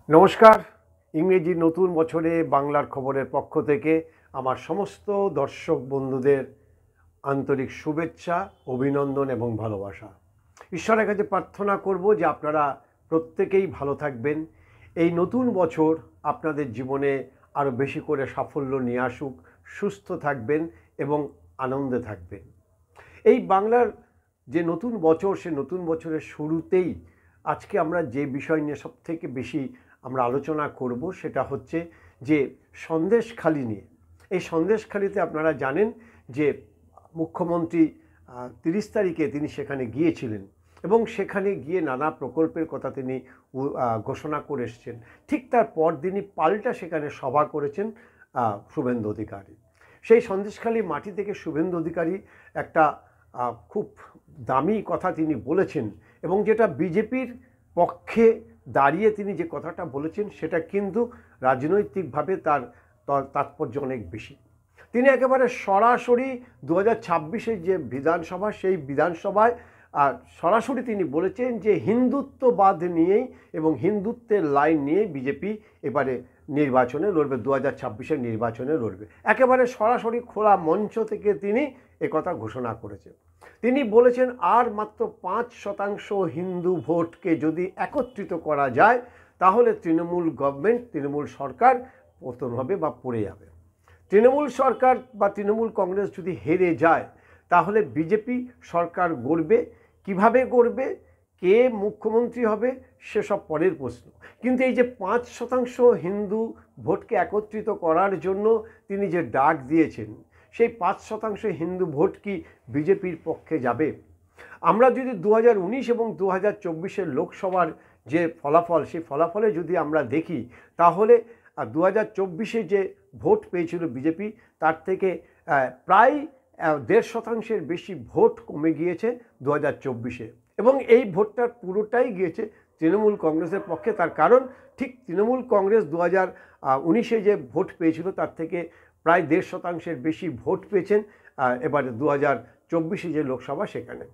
নমস্কার। ইংরেজি নতুন বছরে বাংলার খবরের পক্ষ থেকে আমার সমস্ত দর্শক বন্ধুদের আন্তরিক শুভেচ্ছা, অভিনন্দন এবং ভালোবাসা। ঈশ্বরের কাছে প্রার্থনা করব যে আপনারা প্রত্যেকেই ভালো থাকবেন। এই নতুন বছর আপনাদের জীবনে আরও বেশি করে সাফল্য নিয়ে আসুক, সুস্থ থাকবেন এবং আনন্দে থাকবেন। এই বাংলার যে নতুন বছর, সে নতুন বছরের শুরুতেই আজকে আমরা যে বিষয় নিয়ে সবথেকে বেশি আমরা আলোচনা করব সেটা হচ্ছে যে সন্দেশখালি নিয়ে। এই সন্দেশখালিতে আপনারা জানেন যে মুখ্যমন্ত্রী 30 তারিখে তিনি সেখানে গিয়েছিলেন এবং সেখানে গিয়ে নানা প্রকল্পের কথা তিনি ঘোষণা করে এসছেন। ঠিক তার পরদিনই পাল্টা সেখানে সভা করেছেন শুভেন্দু অধিকারী। সেই সন্দেশখালি মাটি থেকে শুভেন্দু অধিকারী একটা খুব দামি কথা তিনি বলেছেন এবং যেটা বিজেপির পক্ষে দাঁড়িয়ে তিনি যে কথাটা বলেছেন সেটা কিন্তু রাজনৈতিকভাবে তার তাৎপর্য অনেক বেশি। তিনি একেবারে সরাসরি 2026-এর যে বিধানসভা, সেই বিধানসভায় সরাসরি তিনি বলেছেন যে হিন্দুত্ববাদ নিয়েই এবং হিন্দুত্বের লাইন নিয়ে বিজেপি এবারে নির্বাচনে লড়বে, 2026-এর নির্বাচনে লড়বে। একেবারে সরাসরি খোলা মঞ্চ থেকে তিনি একথা ঘোষণা করেছেন। তিনি বলেছেন আর মাত্র 5% হিন্দু ভোটকে যদি একত্রিত করা যায় তাহলে তৃণমূল গভর্নমেন্ট, তৃণমূল সরকার পতন হবে বা পড়ে যাবে। তৃণমূল সরকার বা তৃণমূল কংগ্রেস যদি হেরে যায় তাহলে বিজেপি সরকার গড়বে। কিভাবে গড়বে, কে মুখ্যমন্ত্রী হবে সেসব পরের প্রশ্ন, কিন্তু এই যে 5% হিন্দু ভোটকে একত্রিত করার জন্য তিনি যে ডাক দিয়েছেন, সেই 5% হিন্দু ভোট কি বিজেপির পক্ষে যাবে? আমরা যদি 2019 এবং 2024-এর লোকসভার যে ফলাফল, সেই ফলাফলে যদি আমরা দেখি তাহলে 2024-এ যে ভোট পেয়েছিল বিজেপি তার থেকে প্রায় 1.5%-এর বেশি ভোট কমে গিয়েছে 2024-এ এবং এই ভোটটার পুরোটাই গিয়েছে তৃণমূল কংগ্রেসের পক্ষে। তার কারণ ঠিক তৃণমূল কংগ্রেস 2019-এ যে ভোট পেয়েছিল তার থেকে প্রায় 1.5%-এর বেশি ভোট পেয়েছেন এবারে 2024-এ যে লোকসভা সেখানে।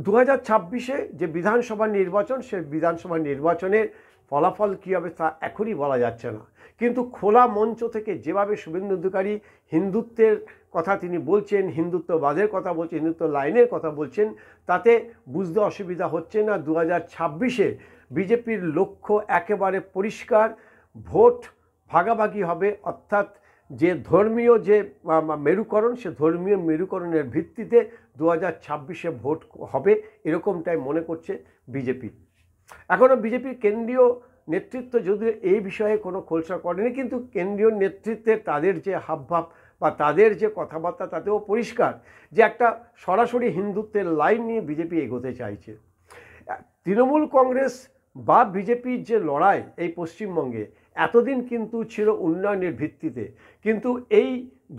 2026-এ যে বিধানসভা নির্বাচন, সেই বিধানসভা নির্বাচনের ফলাফল কী হবে তা এখনই বলা যাচ্ছে না, কিন্তু খোলা মঞ্চ থেকে যেভাবে শুভেন্দু অধিকারী হিন্দুত্বের কথা তিনি বলছেন, হিন্দুত্ববাদের কথা বলছেন, হিন্দুত্ব লাইনের কথা বলছেন, তাতে বুঝতে অসুবিধা হচ্ছে না 2026-এ বিজেপির লক্ষ্য একেবারে পরিষ্কার, ভোট ভাগাভাগি হবে। অর্থাৎ যে ধর্মীয় যে মেরুকরণ, সে ধর্মীয় মেরুকরণের ভিত্তিতে 2026-এ ভোট হবে, এরকমটাই মনে করছে বিজেপি। এখনও বিজেপির কেন্দ্রীয় নেতৃত্ব যদিও এই বিষয়ে কোনো খোলসা করেনি, কিন্তু কেন্দ্রীয় নেতৃত্বের তাদের যে হাবভাব বা তাদের যে কথাবার্তা তাতেও পরিষ্কার যে একটা সরাসরি হিন্দুত্বের লাইন নিয়ে বিজেপি এগোতে চাইছে। তৃণমূল কংগ্রেস বা বিজেপির যে লড়াই এই পশ্চিমবঙ্গে এতদিন কিন্তু ছিল উন্নয়নের ভিত্তিতে, কিন্তু এই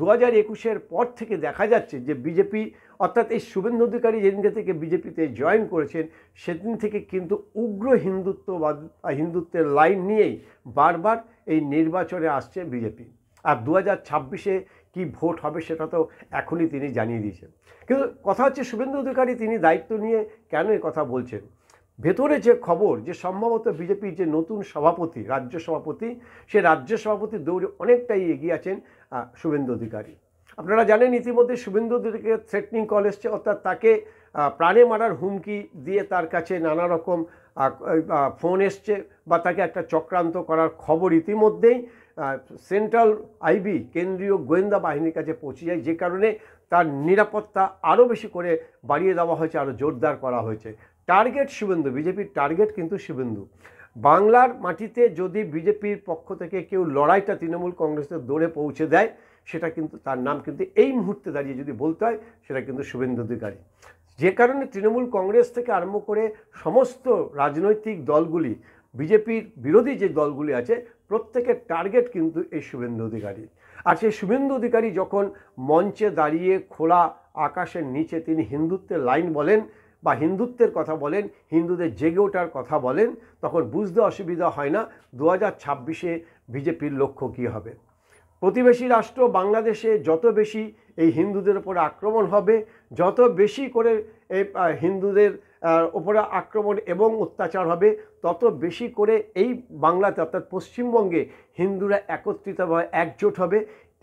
2021-এর পর থেকে দেখা যাচ্ছে যে বিজেপি অর্থাৎ এই শুভেন্দু অধিকারী যেদিন থেকে বিজেপিতে জয়েন করেছেন সেদিন থেকে কিন্তু উগ্র হিন্দুত্ববাদ, হিন্দুত্বের লাইন নিয়েই বারবার এই নির্বাচনে আসছে বিজেপি। আর 2026-এ কী ভোট হবে সেটা তো এখনই তিনি জানিয়ে দিয়েছেন। কিন্তু কথা হচ্ছে শুভেন্দু অধিকারী তিনি দায়িত্ব নিয়ে কেন এ কথা বলছেন। ভেতরে যে খবর যে সম্ভবত বিজেপির যে নতুন সভাপতি, রাজ্য সভাপতি, সে রাজ্য সভাপতির দৌড়ে অনেকটাই এগিয়ে আছেন শুভেন্দু অধিকারী। আপনারা জানেন ইতিমধ্যে শুভেন্দু অধিকারীকে থ্রেটনিং কল এসছে, অর্থাৎ তাকে প্রাণে মারার হুমকি দিয়ে তার কাছে নানা রকম ফোন এসছে বা তাকে একটা চক্রান্ত করার খবর ইতিমধ্যেই সেন্ট্রাল আইবি কেন্দ্রীয় গোয়েন্দা বাহিনীর কাছে পৌঁছে যায়, যে কারণে তার নিরাপত্তা আরও বেশি করে বাড়িয়ে দেওয়া হয়েছে, আরও জোরদার করা হয়েছে। টার্গেট শুভেন্দু, বিজেপির টার্গেট কিন্তু শুভেন্দু। বাংলার মাটিতে যদি বিজেপির পক্ষ থেকে কেউ লড়াইটা তৃণমূল কংগ্রেসের দৌড়ে পৌঁছে দেয় সেটা কিন্তু তার নাম কিন্তু এই মুহূর্তে দাঁড়িয়ে যদি বলতে হয় সেটা কিন্তু শুভেন্দু অধিকারী। যে কারণে তৃণমূল কংগ্রেস থেকে আরম্ভ করে সমস্ত রাজনৈতিক দলগুলি, বিজেপির বিরোধী যে দলগুলি আছে, প্রত্যেকের টার্গেট কিন্তু এই শুভেন্দু অধিকারী। আর সেই শুভেন্দু অধিকারী যখন মঞ্চে দাঁড়িয়ে খোলা আকাশের নিচে তিনি হিন্দুত্বের লাইন বলেন বা হিন্দুত্বের কথা বলেন, হিন্দুদের জেগে ওঠার কথা বলেন, তখন বুঝতে অসুবিধা হয় না 2026-এ বিজেপির লক্ষ্য কী হবে। প্রতিবেশী রাষ্ট্র বাংলাদেশে যত বেশি এই হিন্দুদের উপর আক্রমণ হবে, যত বেশি করে এই হিন্দুদের ওপরে আক্রমণ এবং অত্যাচার হবে, তত বেশি করে এই বাংলাতে অর্থাৎ পশ্চিমবঙ্গে হিন্দুরা একত্রিত বা একজোট হবে,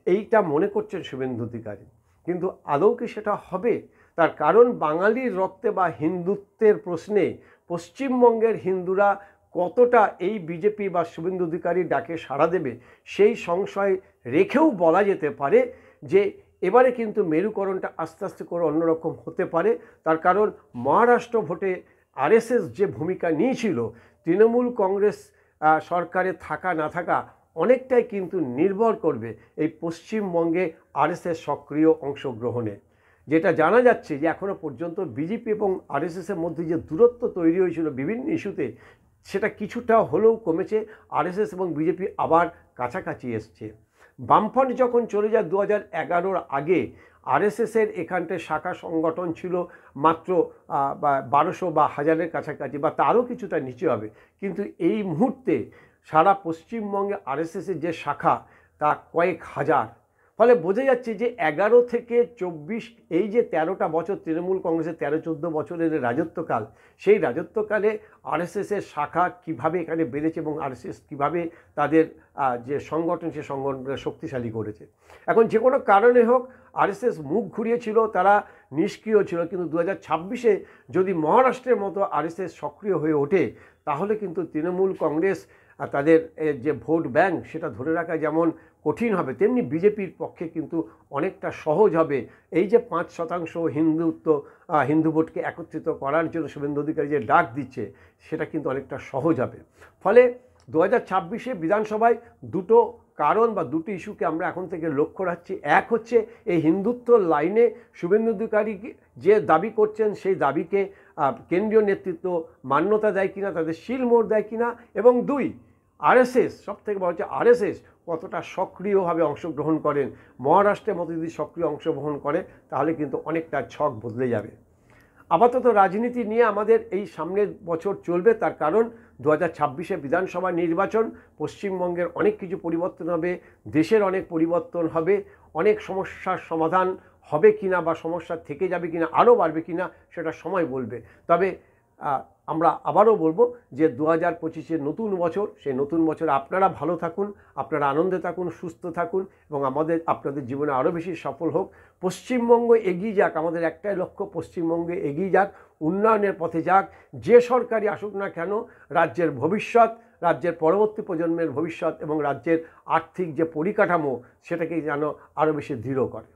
এইটা মনে করছেন শুভেন্দু অধিকারী। কিন্তু আদৌ কি সেটা হবে? তার কারণ বাঙালির রক্তে বা হিন্দুত্বের প্রশ্নে পশ্চিমবঙ্গের হিন্দুরা কতটা এই বিজেপি বা শুভেন্দু অধিকারীর ডাকে সাড়া দেবে, সেই সংশয় রেখেও বলা যেতে পারে যে এবারে কিন্তু মেরুকরণটা আস্তে আস্তে করে অন্যরকম হতে পারে। তার কারণ মহারাষ্ট্র ভোটে আরএসএস যে ভূমিকা নিয়েছিল, তৃণমূল কংগ্রেস সরকারে থাকা না থাকা অনেকটাই কিন্তু নির্ভর করবে এই পশ্চিমবঙ্গে আরএসএস সক্রিয় অংশগ্রহণে। যেটা জানা যাচ্ছে যে এখনও পর্যন্ত বিজেপি এবং আরএসএসের মধ্যে যে দূরত্ব তৈরি হয়েছিল বিভিন্ন ইস্যুতে, সেটা কিছুটা হলেও কমেছে। আরএসএস এবং বিজেপি আবার কাছাকাছি এসছে। বামফ্রন্ট যখন চলে যায় 2011-র আগে, আরএসএসের এখানটায় শাখা সংগঠন ছিল মাত্র 1200 বা 1000-এর কাছাকাছি, বা তারও কিছুটা নিচে হবে। কিন্তু এই মুহূর্তে সারা পশ্চিমবঙ্গে আরএসএসের যে শাখা তা কয়েক হাজার। ফলে বোঝা যাচ্ছে যে 11 থেকে 24, এই যে 13টা বছর তৃণমূল কংগ্রেসের 13-14 বছরের রাজত্বকাল, সেই রাজত্বকালে আরএসএসের শাখা কিভাবে এখানে বেড়েছে এবং আরএসএস কিভাবে তাদের যে সংগঠন, সে সংগঠনকে শক্তিশালী করেছে। এখন যে কোনো কারণে হোক আরএসএস মুখ ঘুরিয়েছিল, তারা নিষ্ক্রিয় ছিল। কিন্তু 2026-এ যদি মহারাষ্ট্রের মতো আরএসএস সক্রিয় হয়ে ওঠে, তাহলে কিন্তু তৃণমূল কংগ্রেস তাদের যে ভোট ব্যাংক সেটা ধরে রাখা যেমন কঠিন হবে, তেমনি বিজেপির পক্ষে কিন্তু অনেকটা সহজ হবে। এই যে 5% হিন্দু ভোটকে একত্রিত করার জন্য শুভেন্দু অধিকারী যে ডাক দিচ্ছে, সেটা কিন্তু অনেকটা সহজ হবে। ফলে 2026-এ বিধানসভায় দুটো কারণ বা দুটো ইস্যুকে আমরা এখন থেকে লক্ষ্য রাখছি। এক হচ্ছে এই হিন্দুত্ব লাইনে শুভেন্দু অধিকারী যে দাবি করছেন, সেই দাবিকে কেন্দ্রীয় নেতৃত্ব মান্যতা দেয় কিনা, তাদের শিলমোহর দেয় কিনা, এবং দুই, আরএসএস, সব থেকে বড় হচ্ছে আরএসএস কতটা সক্রিয়ভাবে অংশগ্রহণ করেন। মহারাষ্ট্রের মতো যদি সক্রিয় অংশগ্রহণ করে, তাহলে কিন্তু অনেকটা ছক বদলে যাবে। আপাতত রাজনীতি নিয়ে আমাদের এই সামনের বছর চলবে, তার কারণ 2026-এ বিধানসভা নির্বাচন, পশ্চিমবঙ্গের অনেক কিছু পরিবর্তন হবে, দেশের অনেক পরিবর্তন হবে, অনেক সমস্যার সমাধান হবে কিনা বা সমস্যা থেকে যাবে কিনা, আরও বাড়বে কিনা, সেটা সময় বলবে। তবে আমরা আবারও বলবো যে 2025-এর নতুন বছর, সেই নতুন বছরে আপনারা ভালো থাকুন, আপনারা আনন্দে থাকুন, সুস্থ থাকুন, এবং আপনাদের জীবনে আরও বেশি সফল হোক। পশ্চিমবঙ্গ এগিয়ে যাক, আমাদের একটাই লক্ষ্য, পশ্চিমবঙ্গে এগিয়ে যাক, উন্নয়নের পথে যাক। যে সরকারই আসুক না কেন, রাজ্যের ভবিষ্যৎ, রাজ্যের পরবর্তী প্রজন্মের ভবিষ্যৎ এবং রাজ্যের আর্থিক যে পরিকাঠামো, সেটাকে যেন আরও বেশি দৃঢ় করে।